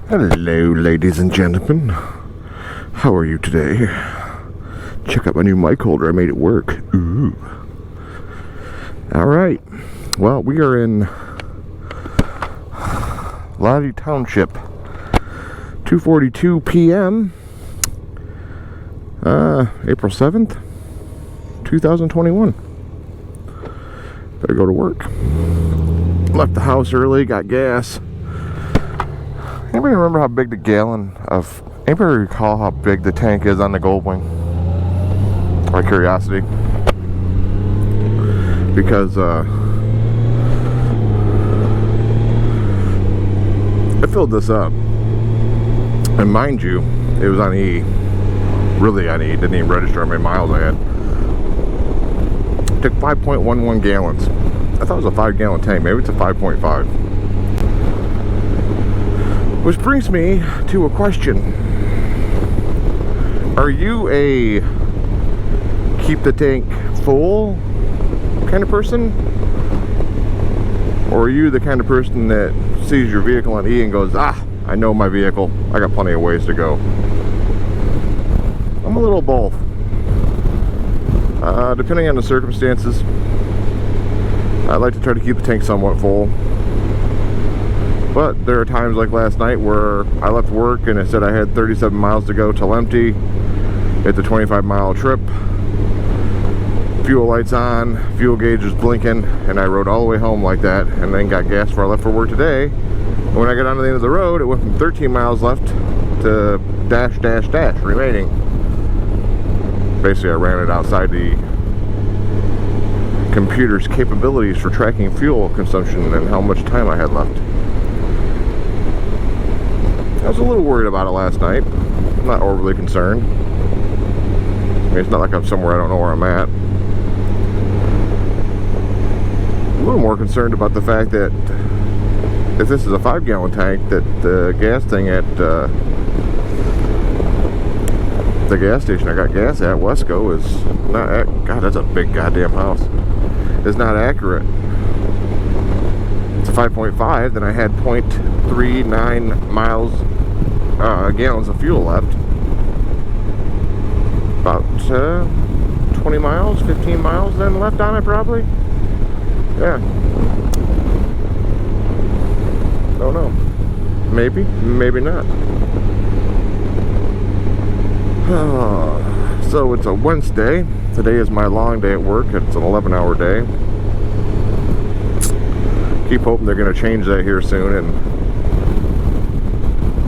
Hello, ladies and gentlemen. How are you today? Check out my new mic holder. I made it work. Ooh. Alright. Well, we are in Lottie Township. 2:42 p.m. April 7th, 2021. Better go to work. Left the house early, got gas. Anybody remember how big the gallon of... Anybody recall how big the tank is on the Goldwing? By curiosity. Because, I filled this up. And mind you, it was on E. Really on E. Didn't even register how many miles I had. It took 5.11 gallons. I thought it was a 5-gallon tank. Maybe it's a 5.5. Which brings me to a question. Are you a keep the tank full kind of person? Or are you the kind of person that sees your vehicle on E and goes, I know my vehicle, I got plenty of ways to go? I'm a little both. Depending on the circumstances, I like to try to keep the tank somewhat full. But there are times like last night where I left work and it said I had 37 miles to go till empty. It's a 25-mile trip. Fuel lights on, fuel gauge is blinking, and I rode all the way home like that, and then got gas before I left for work today. And when I got onto the end of the road, it went from 13 miles left to dash remaining. Basically, I ran it outside the computer's capabilities for tracking fuel consumption and how much time I had left. I was a little worried about it last night. I'm not overly concerned. I mean, it's not like I'm somewhere I don't know where I'm at. A little more concerned about the fact that if this is a 5-gallon tank, that the gas thing at the gas station I got gas at, Wesco, is not... God, that's a big goddamn house. Is not accurate. It's a 5.5, then I had 0.39 gallons of fuel left. About 20 miles, 15 miles then left on it probably. Yeah. Don't know. Maybe, maybe not. So it's a Wednesday. Today is my long day at work. It's an 11-hour day. Keep hoping they're going to change that here soon and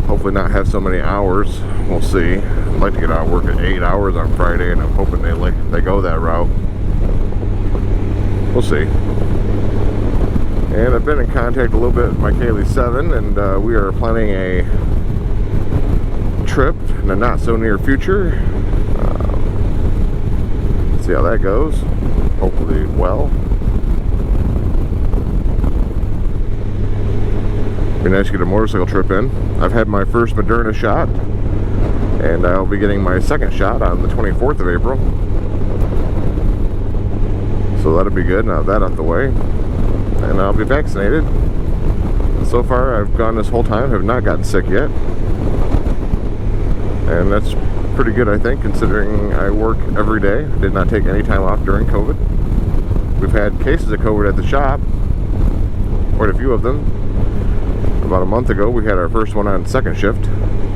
hopefully not have so many hours. We'll see. I'd like to get out of work at 8 hours on Friday, and I'm hoping they go that route. We'll see. And I've been in contact a little bit with my Kaylee 7, and we are planning a trip in the not so near future. See how that goes. Hopefully well. Be nice to get a motorcycle trip in. I've had my first Moderna shot, and I'll be getting my second shot on the 24th of April. So that'll be good. Now that out the way, and I'll be vaccinated. So far, I've gone this whole time, have not gotten sick yet, and that's pretty good, I think, considering I work every day. I did not take any time off during COVID. We've had cases of COVID at the shop, quite a few of them. About a month ago, we had our first one on second shift.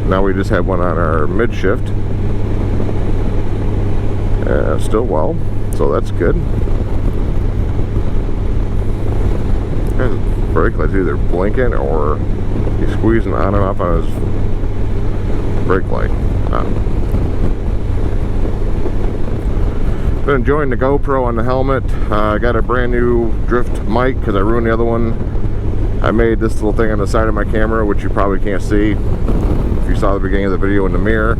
Now we just had one on our mid shift. Still well, so that's good. His brake light's either blinking or he's squeezing on and off on his brake light. Been enjoying the GoPro on the helmet. I got a brand new drift mic because I ruined the other one. I made this little thing on the side of my camera, which you probably can't see if you saw the beginning of the video in the mirror.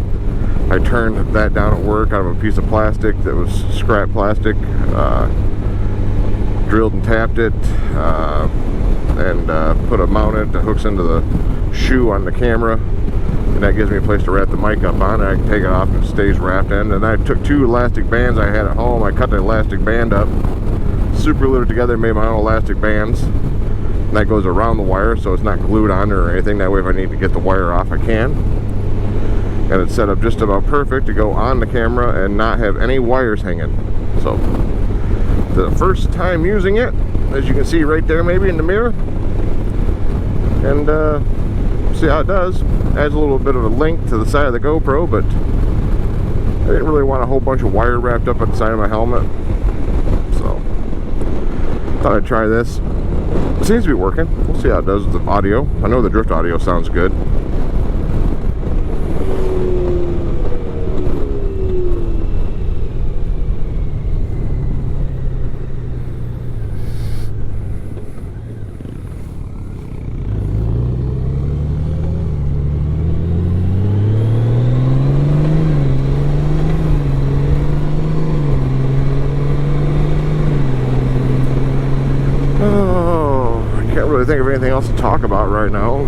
I turned that down at work out of a piece of plastic that was scrap plastic, drilled and tapped it, and put a mount in that hooks into the shoe on the camera, and that gives me a place to wrap the mic up on. I can take it off and it stays wrapped in. And I took 2 elastic bands I had at home. I cut the elastic band up, super glued it together, made my own elastic bands. And that goes around the wire, so it's not glued on or anything. That way if I need to get the wire off, I can. And it's set up just about perfect to go on the camera and not have any wires hanging. So the first time using it, as you can see right there maybe in the mirror, and see how it does. Adds a little bit of a link to the side of the GoPro, but I didn't really want a whole bunch of wire wrapped up at the side of my helmet, so thought I'd try this. It seems to be working. We'll see how it does with the audio. I know the drift audio sounds good. Think of anything else to talk about right now.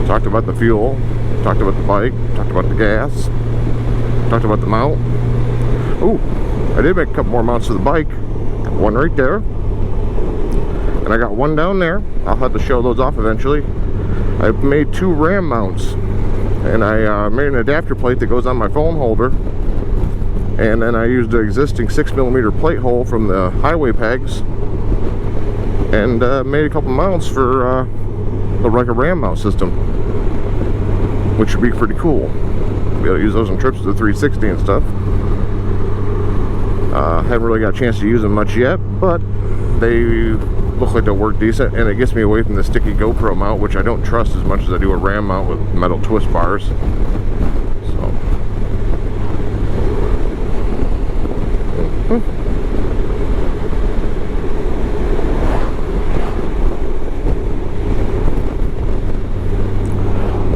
Talked about the fuel, talked about the bike, talked about the gas, talked about the mount. Oh, I did make a couple more mounts to the bike. Got one right there, and I got one down there. I'll have to show those off eventually. I made 2 RAM mounts, and I made an adapter plate that goes on my phone holder, and then I used the existing 6mm plate hole from the highway pegs, and made a couple mounts for like a RAM mount system, which would be pretty cool. Be able to use those on trips to the 360 and stuff. Haven't really got a chance to use them much yet, but they look like they'll work decent, and it gets me away from the sticky GoPro mount, which I don't trust as much as I do a RAM mount with metal twist bars. So.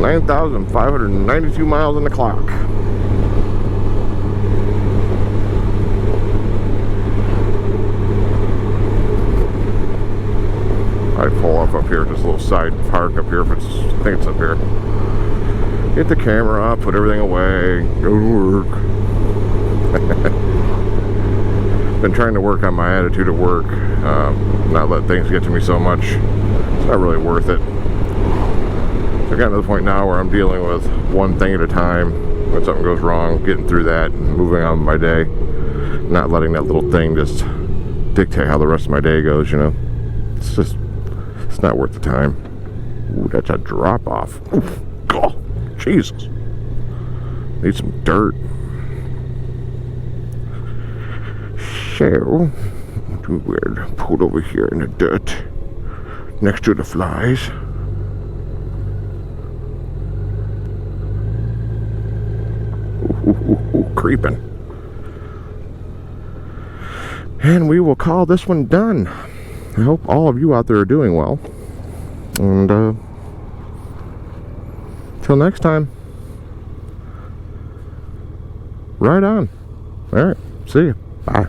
9,592 miles on the clock. I pull up here, just a little side park up here, if it's, I think it's up here. Get the camera up, put everything away, go to work. Been trying to work on my attitude at work, not let things get to me so much. It's not really worth it. I've gotten to the point now where I'm dealing with one thing at a time. When something goes wrong, getting through that and moving on with my day, not letting that little thing just dictate how the rest of my day goes, you know. It's just, it's not worth the time. Ooh, that's a drop off. Oof. Oh, Jesus. Need some dirt. So, we'll put over here in the dirt next to the flies. Ooh, creeping. And we will call this one done. I hope all of you out there are doing well. And till next time, right on. All right, see you. Bye.